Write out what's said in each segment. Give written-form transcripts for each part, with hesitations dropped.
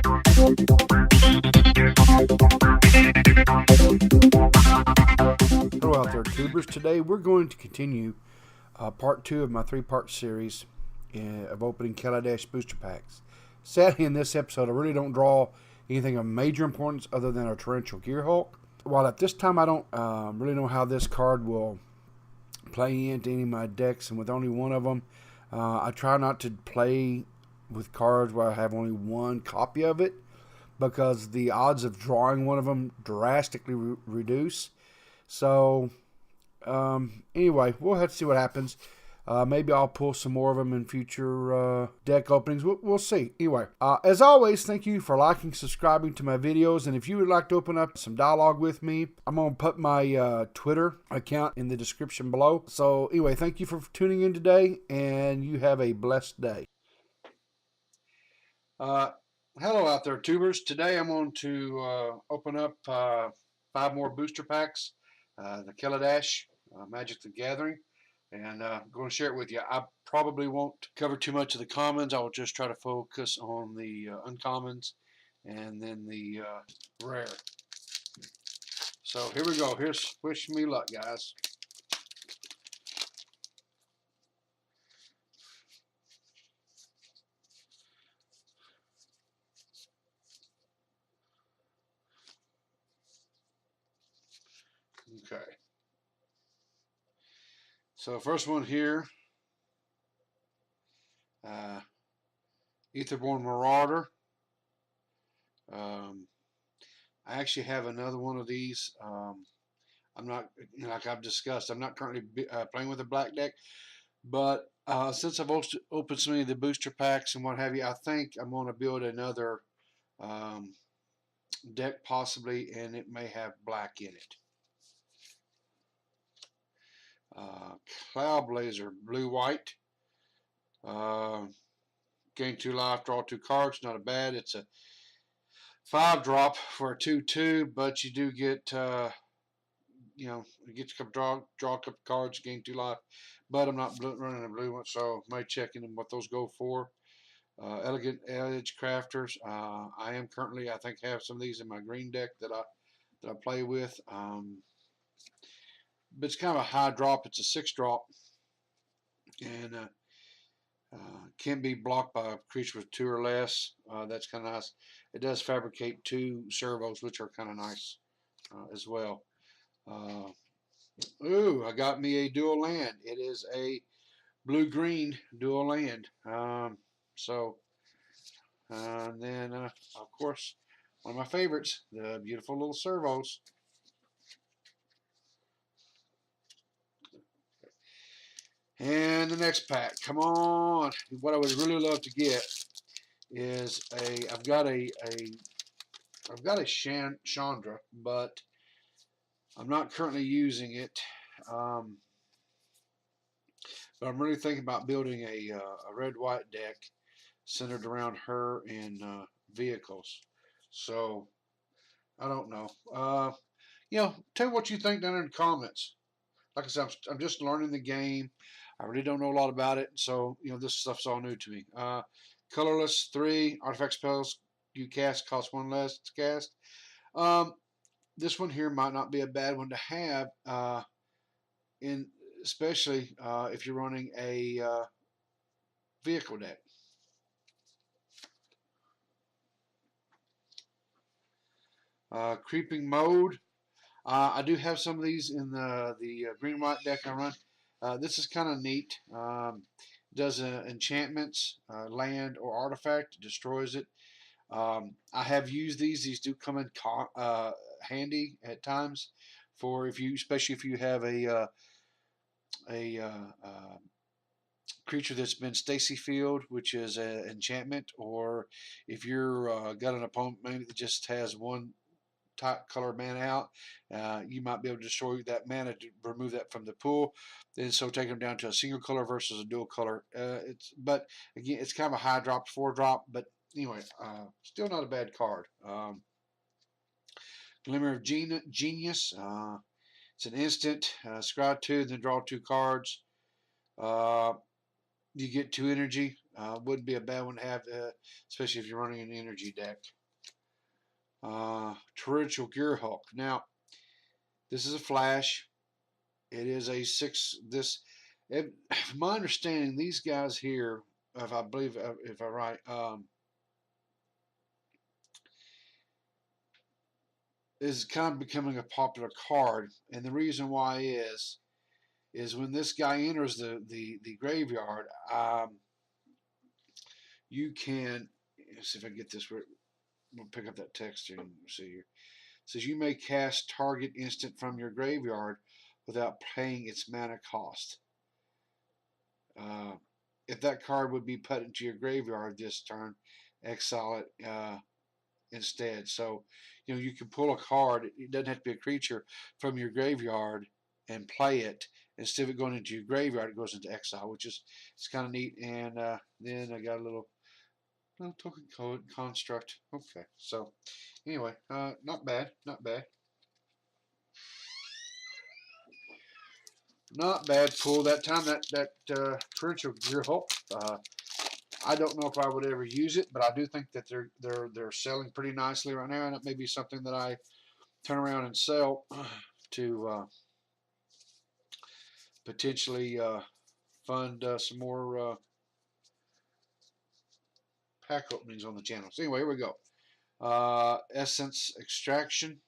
Hello out there, tubers. Today we're going to continue part 2 of my 3-part series of opening Kaladesh Booster Packs. Sadly, in this episode, I really don't draw anything of major importance other than a Torrential Gearhulk. While at this time I don't really know how this card will play into any of my decks, and with only one of them, I try not to play with cards where I have only one copy of it, because the odds of drawing one of them drastically reduce. So anyway, we'll have to see what happens. Maybe I'll pull some more of them in future deck openings. We'll see. Anyway, as always, thank you for liking, subscribing to my videos. And if you would like to open up some dialogue with me, I'm going to put my Twitter account in the description below. So anyway, thank you for tuning in today, and you have a blessed day. Hello out there, tubers. Today I'm going to open up 5 more booster packs, the Kaladesh Magic the Gathering. And I'm going to share it with you. I probably won't cover too much of the commons. I will just try to focus on the uncommons and then the rare. So here we go. Here's wish me luck, guys. Okay. So first one here, Aetherborn Marauder. I actually have another one of these. I'm not, like I've discussed, I'm not currently playing with a black deck, but since I've opened so many of the booster packs and what have you, I think I'm going to build another deck possibly, and it may have black in it. Cloud Blazer, blue-white. Gain 2 life, draw 2 cards. Not a bad. It's a 5-drop for a 2/2, but you do get, you get to draw a couple cards, gain 2 life. But I'm not running a blue one, so I may check in what those go for. Elegant Edge Crafters. I am currently, I think, have some of these in my green deck that I play with. But it's kind of a high drop. It's a 6-drop, and can be blocked by a creature with 2 or less. That's kind of nice. It does fabricate 2 servos, which are kind of nice as well. Ooh, I got me a dual land. It is a blue-green dual land. And then, of course, one of my favorites, the beautiful little servos. And the next pack, come on. What I would really love to get is I've got a Shant Shandra, but I'm not currently using it. But I'm really thinking about building a red-white deck centered around her and vehicles. So I don't know. Tell me what you think down in the comments. Like I said, I'm just learning the game. I really don't know a lot about it, so this stuff's all new to me. Colorless, 3 artifact spells you cast cost 1 less to cast. This one here might not be a bad one to have, especially if you're running a vehicle deck. Creeping Mode. I do have some of these in the green-white deck I run. This is kind of neat. Does enchantments, land, or artifact, destroys it. I have used these. These do come in handy at times for especially if you have a creature that's been Stacy Field, which is an enchantment, or if you're got an opponent maybe that just has 1 type color mana out, you might be able to destroy that mana to remove that from the pool, and so take them down to a single color versus a dual color. But again, it's kind of a high drop, 4-drop, but anyway, still not a bad card. Glimmer of Genius. It's an instant. Scry 2, then draw 2 cards. You get 2 energy. Wouldn't be a bad one to have, especially if you're running an energy deck. Torrential Gearhulk. Now, this is a flash. It is a 6. From my understanding, these guys here, if I believe, if I'm right, is kind of becoming a popular card, and the reason why is when this guy enters the graveyard, you can, let's see if I can get this. We'll pick up that text here and see here. It says you may cast target instant from your graveyard without paying its mana cost. If that card would be put into your graveyard this turn, exile it instead. So, you can pull a card. It doesn't have to be a creature from your graveyard and play it. Instead of it going into your graveyard, it goes into exile, which is it's kind of neat. And then I got a little token code construct. Okay, so anyway, not bad, not bad. Not bad. Cool. That time that torrential Gearhulk. I don't know if I would ever use it, but I do think that they're selling pretty nicely right now, and it may be something that I turn around and sell to potentially fund some more pack openings on the channel. So anyway, here we go. Essence Extraction.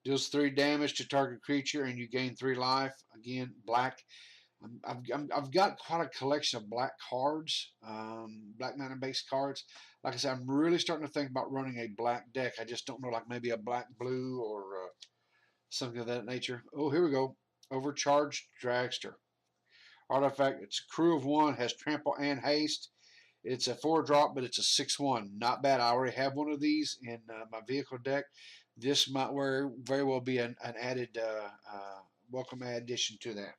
Deals 3 damage to target creature, and you gain 3 life. Again, black. I've got quite a collection of black cards, black mana based cards. Like I said, I'm really starting to think about running a black deck. I just don't know, like maybe a black blue or something of that nature. Oh, here we go. Overcharged Dragster. Artifact. It's a crew of 1, has trample and haste. It's a 4-drop, but it's a 6/1. Not bad. I already have one of these in my vehicle deck. This might very well be an added welcome addition to that.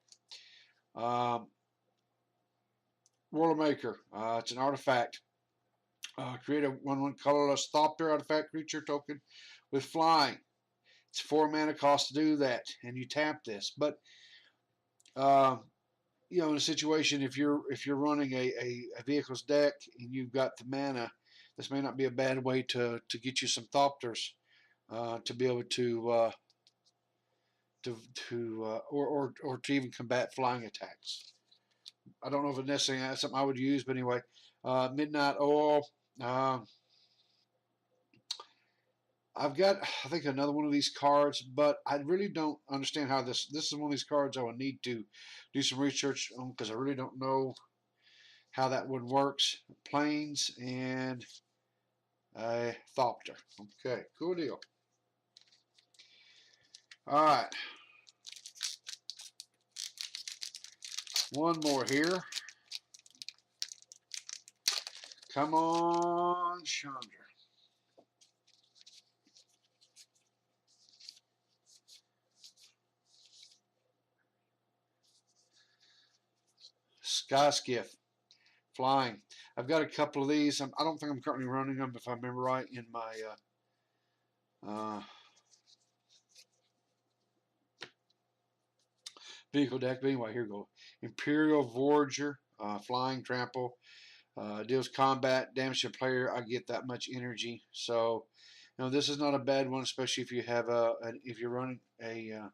Whirlmaker. It's an artifact. Create a 1/1 colorless Thopter artifact creature token with flying. It's 4 mana cost to do that, and you tap this. But in a situation, if you're running a vehicles deck and you've got the mana, this may not be a bad way to get you some Thopters to be able to or to even combat flying attacks. I don't know if it's necessarily something I would use, but anyway, Midnight Oil. I've got, I think, another one of these cards, but I really don't understand how this is one of these cards I would need to do some research on because I really don't know how that one works. Planes and a Thopter. Okay, cool deal. All right. One more here. Come on, Chandra. Sky Skiff. Flying. I've got a couple of these. I don't think I'm currently running them, if I remember right, in my vehicle deck. But anyway, here we go. Imperial Voyager. Flying Trample. Deals combat damage to player. I get that much energy. So, this is not a bad one, especially if you have if you're running an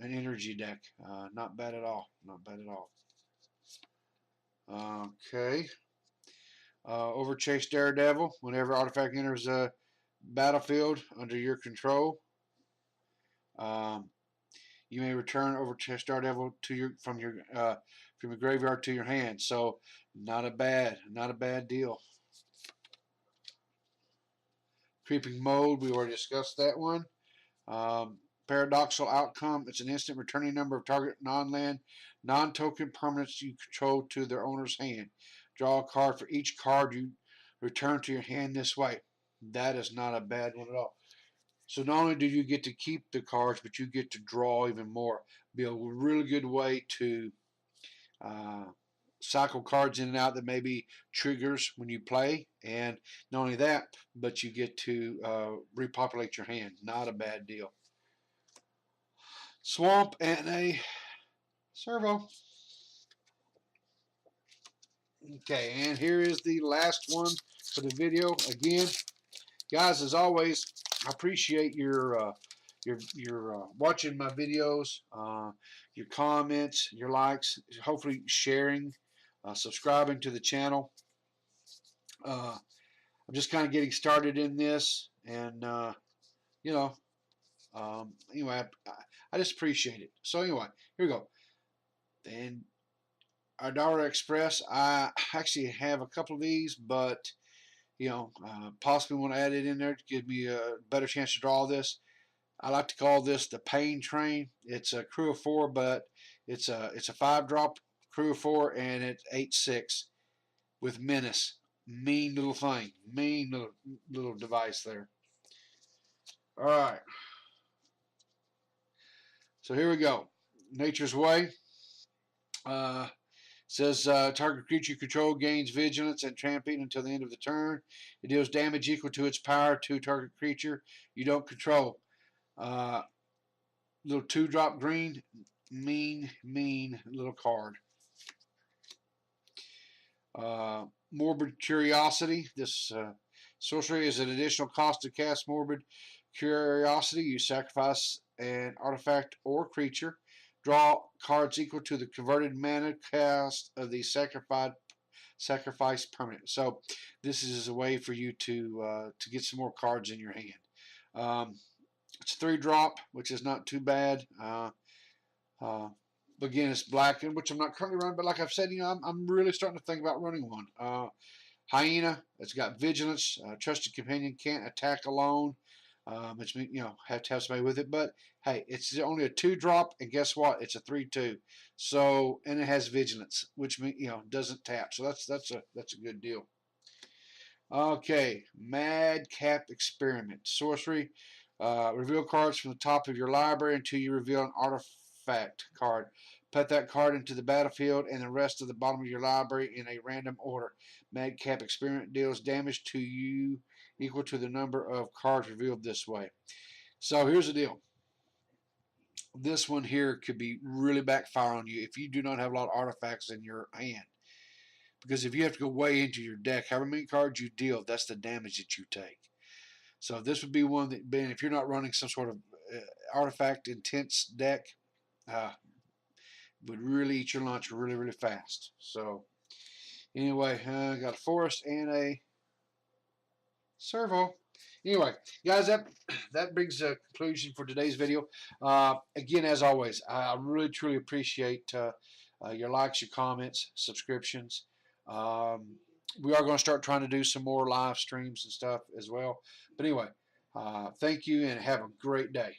energy deck. Not bad at all. Not bad at all. Okay. Overchase Daredevil. Whenever artifact enters a battlefield under your control, you may return Overchase Daredevil from your graveyard to your hand. So not a bad deal. Creeping Mode. We already discussed that one. Paradoxical Outcome. It's an instant returning number of target non-land, non-token permanents you control to their owner's hand. Draw a card for each card you return to your hand this way. That is not a bad one at all. So not only do you get to keep the cards, but you get to draw even more. Be a really good way to cycle cards in and out that may be triggers when you play. And not only that, but you get to repopulate your hand. Not a bad deal. Swamp and a Servo. Okay, and here is the last one for the video. Again, guys, as always, I appreciate your watching my videos, your comments, your likes, hopefully sharing, subscribing to the channel. I'm just kind of getting started in this, and you know, anyway, I just appreciate it. So anyway, here we go. And our Dollar Express, I actually have a couple of these, but possibly want to add it in there to give me a better chance to draw this. I like to call this the Pain Train. It's a crew of 4, but it's a 5-drop crew of 4, and it's 8/6 with Menace. Mean little thing, mean little device there. All right, so here we go. Nature's Way. Says target creature you control gains vigilance and tramping until the end of the turn. It deals damage equal to its power to target creature you don't control. Little 2-drop green, mean little card. Morbid Curiosity. This sorcery is an additional cost to cast Morbid Curiosity. You sacrifice an artifact or creature. Draw cards equal to the converted mana cost of the sacrifice permanent. So this is a way for you to get some more cards in your hand. It's 3-drop, which is not too bad. Again, it's black, which I'm not currently running, but like I've said, I'm really starting to think about running one. Hyena, it's got vigilance. Trusted companion can't attack alone. Which means have to have somebody with it. But hey, it's only a 2-drop, and guess what? It's a 3/2. So, and it has vigilance, which means doesn't tap. So that's a good deal. Okay, Madcap Experiment. Sorcery. Reveal cards from the top of your library until you reveal an artifact card. Put that card into the battlefield and the rest of the bottom of your library in a random order. Madcap Experiment deals damage to you equal to the number of cards revealed this way. So here's the deal. This one here could be really backfire on you if you do not have a lot of artifacts in your hand. Because if you have to go way into your deck, however many cards you deal, that's the damage that you take. So this would be one that, Ben, if you're not running some sort of artifact intense deck, would really eat your lunch really, really fast. So anyway, I got a forest and a servo. Anyway, guys, that brings a conclusion for today's video. Again, as always, I really, truly appreciate your likes, your comments, subscriptions. We are going to start trying to do some more live streams and stuff as well. But anyway, thank you and have a great day.